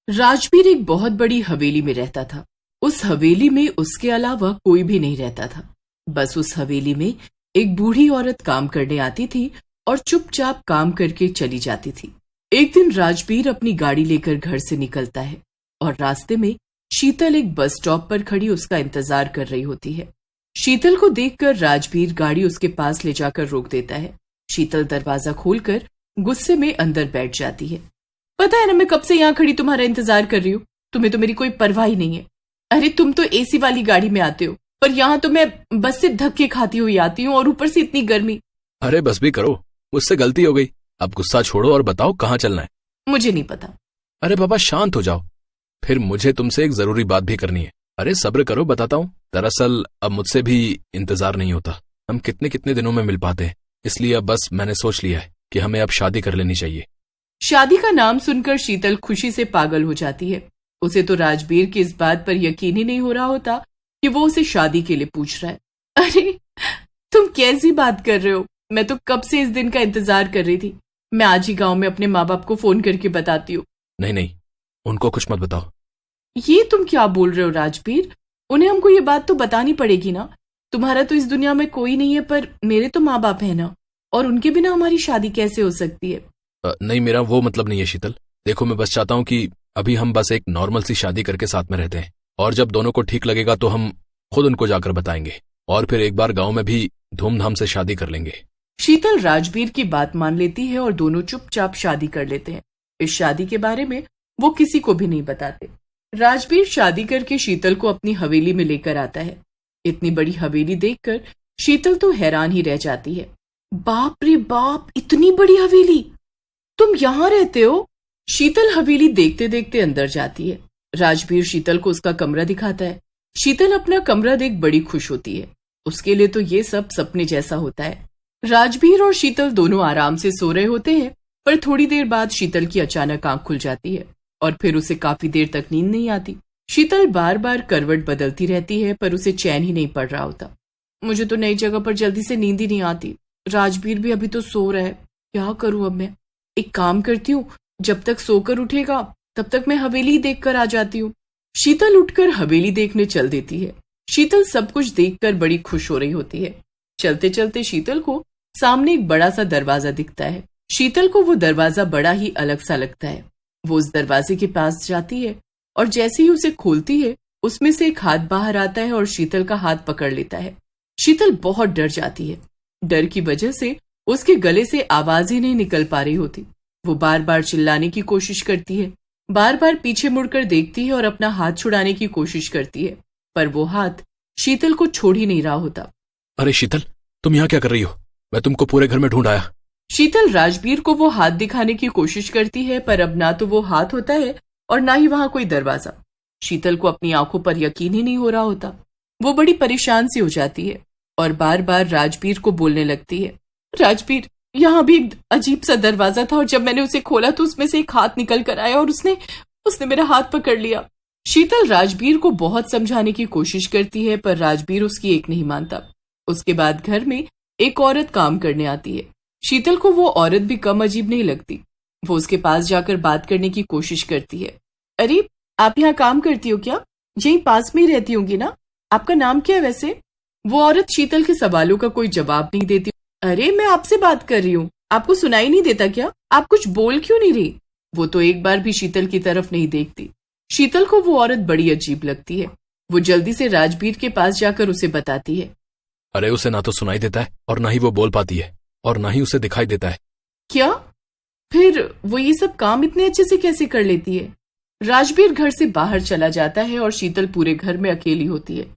राजवीर एक बहुत बड़ी हवेली में रहता था। उस हवेली में उसके अलावा कोई भी नहीं रहता था। बस उस हवेली में एक बूढ़ी औरत काम करने आती थी और चुपचाप काम करके चली जाती थी। एक दिन राजवीर अपनी गाड़ी लेकर घर से निकलता है और रास्ते में शीतल एक बस स्टॉप पर खड़ी उसका इंतजार कर रही होती है। शीतल को देखकर राजवीर गाड़ी उसके पास ले जाकर रोक देता है। शीतल दरवाजा खोलकर गुस्से में अंदर बैठ जाती है। पता है ना, मैं कब से यहाँ खड़ी तुम्हारा इंतजार कर रही हूँ। तुम्हें तो मेरी कोई परवाह ही नहीं है। अरे तुम तो एसी वाली गाड़ी में आते हो, पर यहाँ तो मैं बस से धक्के खाती हुई आती हूँ और ऊपर से इतनी गर्मी। अरे बस भी करो, मुझसे गलती हो गई। अब गुस्सा छोड़ो और बताओ कहाँ चलना है। मुझे नहीं पता। अरे बाबा शांत हो जाओ, फिर मुझे तुमसे एक जरूरी बात भी करनी है। अरे सब्र करो, बताता हूँ। दरअसल अब मुझसे भी इंतजार नहीं होता। हम कितने कितने दिनों में मिल पाते हैं, इसलिए अब बस मैंने सोच लिया है कि हमें अब शादी कर लेनी चाहिए। शादी का नाम सुनकर शीतल खुशी से पागल हो जाती है। उसे तो राजवीर की इस बात पर यकीन ही नहीं हो रहा होता कि वो उसे शादी के लिए पूछ रहा है। अरे तुम कैसी बात कर रहे हो? मैं तो कब से इस दिन का इंतजार कर रही थी। मैं आज ही गांव में अपने माँ बाप को फोन करके बताती हूँ। नहीं नहीं, उनको कुछ मत बताओ। ये तुम क्या बोल रहे हो राजवीर? उन्हें हमको ये बात तो बतानी पड़ेगी ना। तुम्हारा तो इस दुनिया में कोई नहीं है, पर मेरे तो माँ बाप है ना, और उनके बिना हमारी शादी कैसे हो सकती है? नहीं, मेरा वो मतलब नहीं है शीतल। देखो, मैं बस चाहता हूँ कि अभी हम बस एक नॉर्मल सी शादी करके साथ में रहते हैं, और जब दोनों को ठीक लगेगा तो हम खुद उनको जाकर बताएंगे, और फिर एक बार गांव में भी धूमधाम से शादी कर लेंगे। शीतल राजवीर की बात मान लेती है और दोनों चुपचाप शादी कर लेते हैं। इस शादी के बारे में वो किसी को भी नहीं बताते। राजवीर शादी करके शीतल को अपनी हवेली में लेकर आता है। इतनी बड़ी हवेली देखकर शीतल तो हैरान ही रह जाती है। बाप रे बाप, इतनी बड़ी हवेली! तुम यहाँ रहते हो? शीतल हवेली देखते देखते अंदर जाती है। राजवीर शीतल को उसका कमरा दिखाता है। शीतल अपना कमरा देख बड़ी खुश होती है। उसके लिए तो ये सब सपने जैसा होता है। राजवीर और शीतल दोनों आराम से सो रहे होते हैं, पर थोड़ी देर बाद शीतल की अचानक आंख खुल जाती है और फिर उसे काफी देर तक नींद नहीं आती। शीतल बार बार करवट बदलती रहती है, पर उसे चैन ही नहीं पड़ रहा होता। मुझे तो नई जगह पर जल्दी से नींद ही नहीं आती। राजवीर भी अभी तो सो रहा है, क्या करूं अब मैं? एक काम करती हूँ, जब तक सोकर उठेगा तब तक मैं हवेली देखकर आ जाती हूँ। शीतल उठकर हवेली देखने चल देती है। शीतल सब कुछ देखकर बड़ी खुश हो रही होती है। चलते चलते शीतल को सामने एक बड़ा सा दरवाजा दिखता है। शीतल को वो दरवाजा बड़ा ही अलग सा लगता है। वो उस दरवाजे के पास जाती है और जैसे ही उसे खोलती है, उसमें से एक हाथ बाहर आता है और शीतल का हाथ पकड़ लेता है। शीतल बहुत डर जाती है। डर की वजह से उसके गले से आवाज ही नहीं निकल पा रही होती। वो बार बार चिल्लाने की कोशिश करती है, बार बार पीछे मुड़कर देखती है और अपना हाथ छुड़ाने की कोशिश करती है, पर वो हाथ शीतल को छोड़ ही नहीं रहा होता। अरे शीतल, तुम यहाँ क्या कर रही हो? मैं तुमको पूरे घर में ढूंढ आया। शीतल राजवीर को वो हाथ दिखाने की कोशिश करती है, पर अब ना तो वो हाथ होता है और ना ही वहां कोई दरवाजा। शीतल को अपनी आंखों पर यकीन ही नहीं हो रहा होता। वो बड़ी परेशान सी हो जाती है और बार बार राजवीर को बोलने लगती है, राजवीर, यहाँ भी एक अजीब सा दरवाजा था और जब मैंने उसे खोला तो उसमें से एक हाथ निकल कर आया और उसने मेरा हाथ पकड़ लिया। शीतल राजवीर को बहुत समझाने की कोशिश करती है, पर राजवीर उसकी एक नहीं मानता। उसके बाद घर में एक औरत काम करने आती है। शीतल को वो औरत भी कम अजीब नहीं लगती। वो उसके पास जाकर बात करने की कोशिश करती है। अरे आप यहाँ काम करती हो क्या? यहीं पास में ही रहती होंगी ना? आपका नाम क्या है वैसे? वो औरत शीतल के सवालों का कोई जवाब नहीं देती। अरे मैं आपसे बात कर रही हूँ, आपको सुनाई नहीं देता क्या? आप कुछ बोल क्यों नहीं रही? वो तो एक बार भी शीतल की तरफ नहीं देखती। शीतल को वो औरत बड़ी अजीब लगती है। वो जल्दी से राजवीर के पास जाकर उसे बताती है। अरे उसे ना तो सुनाई देता है और ना ही वो बोल पाती है और ना ही उसे दिखाई देता है। क्या? फिर वो ये सब काम इतने अच्छे से कैसे कर लेती है? राजवीर घर से बाहर चला जाता है और शीतल पूरे घर में अकेली होती है।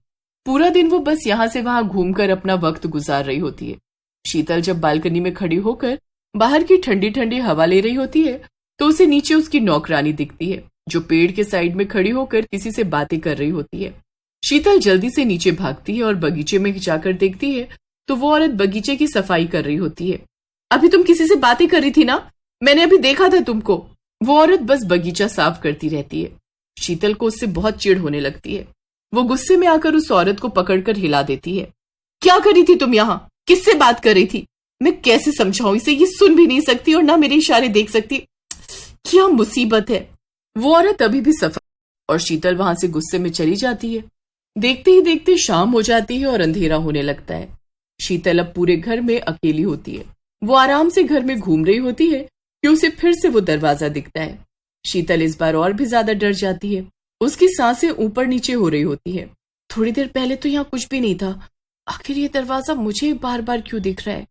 पूरा दिन वो बस यहाँ से वहां घूमकर अपना वक्त गुजार रही होती है। शीतल जब बालकनी में खड़ी होकर बाहर की ठंडी ठंडी हवा ले रही होती है, तो उसे नीचे उसकी नौकरानी दिखती है, जो पेड़ के साइड में खड़ी होकर किसी से बातें कर रही होती है। शीतल जल्दी से नीचे भागती है और बगीचे में जाकर देखती है तो वो औरत बगीचे की सफाई कर रही होती है। अभी तुम किसी से बातें कर रही थी ना? मैंने अभी देखा था तुमको। वो औरत बस बगीचा साफ करती रहती है। शीतल को उससे बहुत चिढ़ होने लगती है। वो गुस्से में आकर उस औरत को पकड़कर हिला देती है। क्या कर रही थी तुम यहाँ? किससे बात कर रही थी? मैं कैसे समझाऊं इसे? ये सुन भी नहीं सकती और ना मेरे इशारे देख सकती। क्या मुसीबत है। वो औरत अभी भी सफर और शीतल वहां से गुस्से में चली जाती है। देखते ही देखते शाम हो जाती है और अंधेरा होने लगता है। शीतल अब पूरे घर में अकेली होती है। वो आराम से घर में घूम रही होती है कि उसे फिर से वो दरवाजा दिखता है। शीतल इस बार और भी ज्यादा डर जाती है। उसकी सांसें ऊपर नीचे हो रही होती है। थोड़ी देर पहले तो यहाँ कुछ भी नहीं था, आखिर ये दरवाजा मुझे बार बार क्यों दिख रहा है?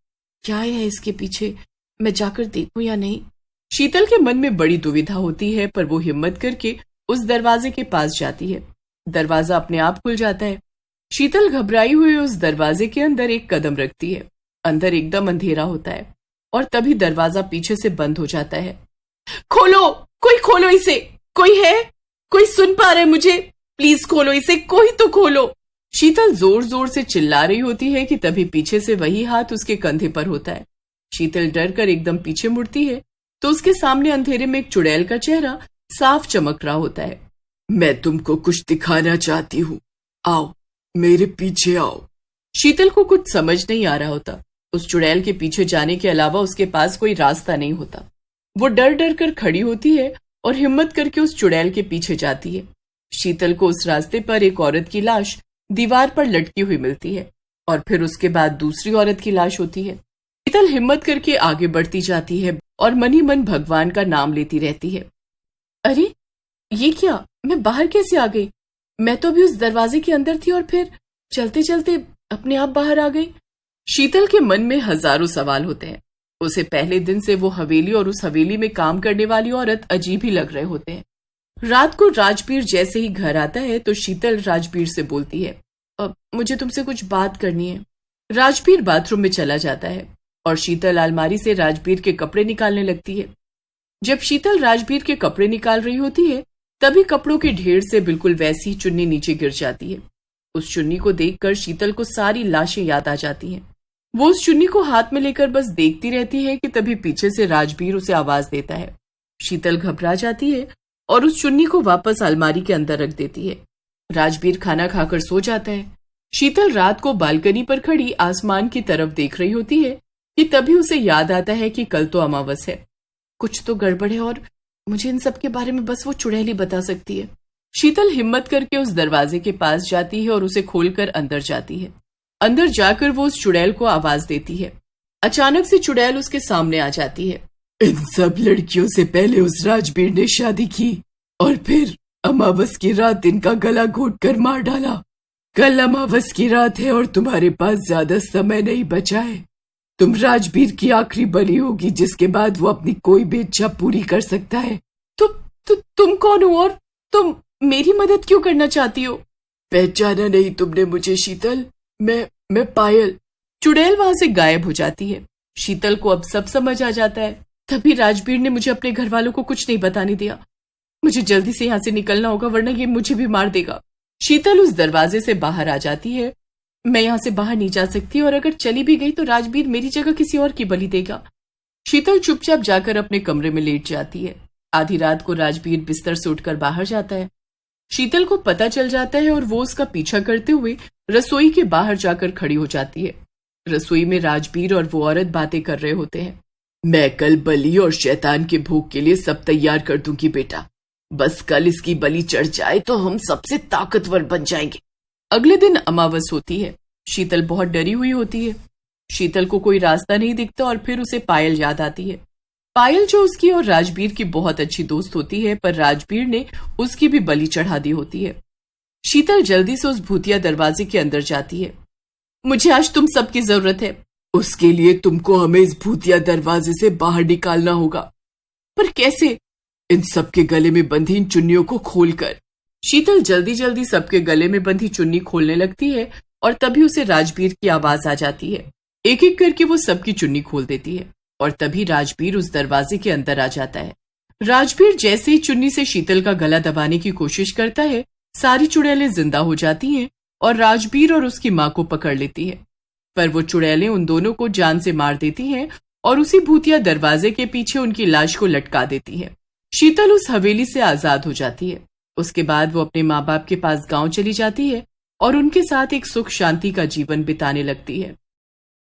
क्या है इसके पीछे? मैं जाकर देखूं या नहीं? शीतल के मन में बड़ी दुविधा होती है, पर वो हिम्मत करके उस दरवाजे के पास जाती है। दरवाजा अपने आप खुल जाता है। शीतल घबराई हुई उस दरवाजे के अंदर एक कदम रखती है। अंदर एकदम अंधेरा होता है और तभी दरवाजा पीछे से बंद हो जाता है। खोलो, कोई खोलो इसे, कोई है? कोई सुन पा रहा है मुझे? प्लीज खोलो इसे, कोई तो खोलो। शीतल जोर जोर से चिल्ला रही होती है कि तभी पीछे से वही हाथ उसके कंधे पर होता है। शीतल डर कर एकदम पीछे मुड़ती है तो उसके सामने अंधेरे में एक चुड़ैल का चेहरा साफ चमक रहा होता है। मैं तुमको कुछ दिखाना चाहती हूँ, आओ मेरे पीछे आओ। शीतल को कुछ समझ नहीं आ रहा होता। उस चुड़ैल के पीछे जाने के अलावा उसके पास कोई रास्ता नहीं होता। वो डर डर कर खड़ी होती है और हिम्मत करके उस चुड़ैल के पीछे जाती है। शीतल को उस रास्ते पर एक औरत की लाश दीवार पर लटकी हुई मिलती है और फिर उसके बाद दूसरी औरत की लाश होती है। शीतल हिम्मत करके आगे बढ़ती जाती है और मन ही मन भगवान का नाम लेती रहती है। अरे ये क्या, मैं बाहर कैसे आ गई? मैं तो अभी उस दरवाजे के अंदर थी और फिर चलते चलते अपने आप बाहर आ गई। शीतल के मन में हजारों सवाल होते हैं। उसे पहले दिन से वो हवेली और उस हवेली में काम करने वाली औरत अजीब ही लग रहे होते हैं। रात को राजबीर जैसे ही घर आता है तो शीतल राजबीर से बोलती है, अब मुझे तुमसे कुछ बात करनी है। राजबीर बाथरूम में चला जाता है और शीतल अलमारी से राजबीर के कपड़े निकालने लगती है। जब शीतल राजबीर के कपड़े निकाल रही होती है तभी कपड़ों के ढेर से बिल्कुल वैसी चुन्नी नीचे गिर जाती है। उस चुन्नी को देखकर शीतल को सारी लाशें याद आ जाती हैं। वो उस चुन्नी को हाथ में लेकर बस देखती रहती है कि तभी पीछे से राजबीर उसे आवाज देता है। शीतल घबरा जाती है और उस चुन्नी को वापस अलमारी के अंदर रख देती है। राजबीर खाना खाकर सो जाता है। शीतल रात को बालकनी पर खड़ी आसमान की तरफ देख रही होती है कि तभी उसे याद आता है कि कल तो अमावस है। कुछ तो गड़बड़ है और मुझे इन सब के बारे में बस वो चुड़ैल ही बता सकती है। शीतल हिम्मत करके उस दरवाजे के पास जाती है और उसे खोलकर अंदर जाती है। अंदर जाकर वो उस चुड़ैल को आवाज देती है। अचानक से चुड़ैल उसके सामने आ जाती है। इन सब लड़कियों से पहले उस राजबीर ने शादी की और फिर अमावस की रात इनका गला घोटकर मार डाला। कल अमावस की रात है और तुम्हारे पास ज्यादा समय नहीं बचा है। तुम राजबीर की आखिरी बलि होगी जिसके बाद वो अपनी कोई भी इच्छा पूरी कर सकता है। तुम कौन हो और तुम मेरी मदद क्यों करना चाहती हो? पहचाना नहीं तुमने मुझे शीतल? मैं पायल। चुड़ैल वहां से गायब हो जाती है। शीतल को अब सब समझ आ जाता है। तभी राजबीर ने मुझे अपने घर वालों को कुछ नहीं बताने दिया। मुझे जल्दी से यहाँ से निकलना होगा वरना ये मुझे भी मार देगा। शीतल उस दरवाजे से बाहर आ जाती है। मैं यहाँ से बाहर नहीं जा सकती और अगर चली भी गई तो राजबीर मेरी जगह किसी और की बलि देगा। शीतल चुपचाप जाकर अपने कमरे में लेट जाती है। आधी रात को राजबीर बिस्तर से उठकर बाहर जाता है। शीतल को पता चल जाता है और वो उसका पीछा करते हुए रसोई के बाहर जाकर खड़ी हो जाती है। रसोई में राजबीर और वो औरत बातें कर रहे होते हैं। मैं कल बलि और शैतान के भोग के लिए सब तैयार कर दूंगी बेटा। बस कल इसकी बलि चढ़ जाए तो हम सबसे ताकतवर बन जाएंगे। अगले दिन अमावस होती है। शीतल बहुत डरी हुई होती है। शीतल को कोई रास्ता नहीं दिखता और फिर उसे पायल याद आती है। पायल जो उसकी और राजबीर की बहुत अच्छी दोस्त होती है, पर राजबीर ने उसकी भी बलि चढ़ा दी होती है। शीतल जल्दी से उस भूतिया दरवाजे के अंदर जाती है। मुझे आज तुम सबकी जरूरत है। उसके लिए तुमको हमें इस भूतिया दरवाजे से बाहर निकालना होगा। पर कैसे? इन सबके गले में बंधी इन चुन्नियों को खोलकर। शीतल जल्दी जल्दी सबके गले में बंधी चुन्नी खोलने लगती है और तभी उसे राजबीर की आवाज आ जाती है। एक एक करके वो सबकी चुन्नी खोल देती है और तभी राजबीर उस दरवाजे के अंदर आ जाता है। राजबीर जैसे ही चुन्नी से शीतल का गला दबाने की कोशिश करता है, सारी चुड़ैलें जिंदा हो जाती हैं और राजबीर और उसकी मां को पकड़ लेती है। पर वो चुड़ैलें उन दोनों को जान से मार देती हैं और उसी भूतिया दरवाजे के पीछे उनकी लाश को लटका देती है। शीतल उस हवेली से आजाद हो जाती है। उसके बाद वो अपने माँ बाप के पास गांव चली जाती है और उनके साथ एक सुख शांति का जीवन बिताने लगती है।